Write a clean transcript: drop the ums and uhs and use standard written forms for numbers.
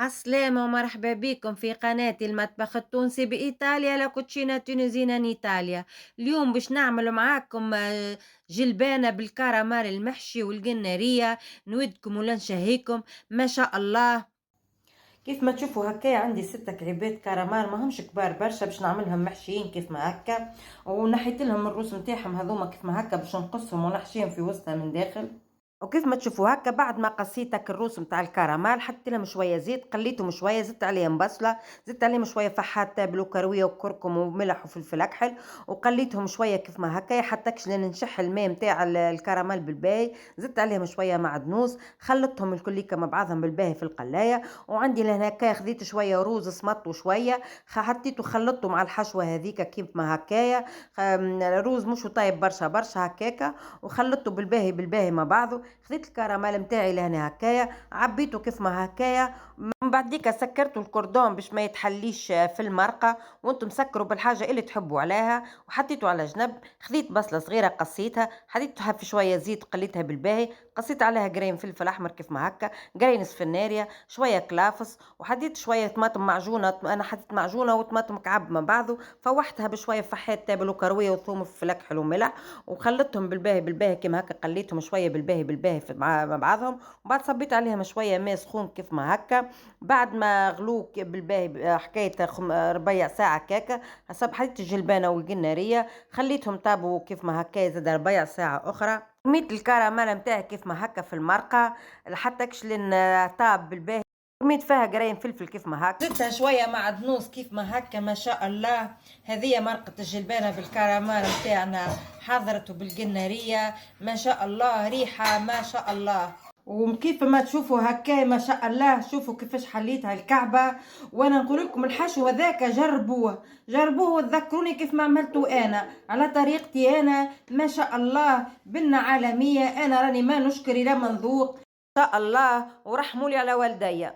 عالسلامة ومرحبا بكم في قناة المطبخ التونسي بإيطاليا لا كوتشينا تونزينا إيطاليا. اليوم باش نعمل معاكم جلبانة بالكراميل المحشي والقنارية. نودكم ولا نشهيكم ما شاء الله. كيف ما تشوفوا هكايا عندي 6 كعيبات كراميل ماهمش كبار برشا باش نعملهم محشيين كيف ما هكا، ونحيت لهم الروس نتاعهم هذوما كيف ما هكا باش نقصهم ونحشيهم في وسطها من داخل. وكيف ما تشوفوا هكا بعد ما قصيتك الروس نتاع الكراميل حطيت لهم شويه زيت، قليتهم شويه، زدت عليهم بصله، زدت عليهم شويه فحات تابل وكرويه وكركم وملح وفلفل اكحل، وقليتهم شويه كيف ما هكا حتىكش لين نشح الماء نتاع الكراميل بالباهي. زدت عليهم شويه معدنوس، خلطتهم الكليكه مع بعضهم بالباهي في القلايه. وعندي لهنا هكايا خذيت شويه روز صمت وشويه حطيته خلطته مع الحشوه هذيك كيف ما هكايا. روز مش طايب برشا برشا هكاكا، وخلطته بالباهي بالباهي مع بعضه. خذيت الكراميل متاعي لهنا هكايا عبيته كيف ما هكايا. من بعد ديكا سكرتوا الكردون باش ما يتحليش في المرقه، وانتم سكروا بالحاجه اللي تحبوا عليها، وحطيته على جنب. خذيت بصله صغيره قصيتها حطيتها في شويه زيت قليتها بالباهي، قصيت عليها قرين فلفل احمر كيف ما هكا، قرين سفناريا، شويه كلافس، وحطيت شويه طماطم معجونه. انا حطيت معجونه وطماطم مكعب من بعضه، فوحتها بشويه فحيت تابل وكرويه وثوم وفلفل حلو وملح، وخلطتهم بالباهي بالباهي كيما هكا. قليتهم شويه بالباهي بالباهي مع بعضهم، وبعد صبيت عليهم شويه ماء سخون كيف ما هكا. بعد ما غلو بالباهي حكايه ربيع ساعه كاكا، حطيت الجلبانه والقناريه خليتهم طابوا كيف ما هكا زاد ربيع ساعه اخرى. رميت الكراميل نتاعي كيف ما هكا في المرقه لحتى كشلن طاب بالباهي. رميت فيها قرين فلفل كيف ما هكا، زدتها شويه مع دنوس كيف ما هكا. ما شاء الله هذه مرقه الجلبانه بالكراميل نتاعنا حضرت بالقناريه. ما شاء الله ريحه ما شاء الله. وكيف ما تشوفوا هكا ما شاء الله، شوفوا كيفاش حليتها الكعبه. وانا نقول لكم الحشو هذاك جربوه جربوه وتذكروني كيف ما عملته انا على طريقتي انا. ما شاء الله بنة عالميه، انا راني ما نشكر الى من ذوق. ما شاء الله ورحموا لي على والدي.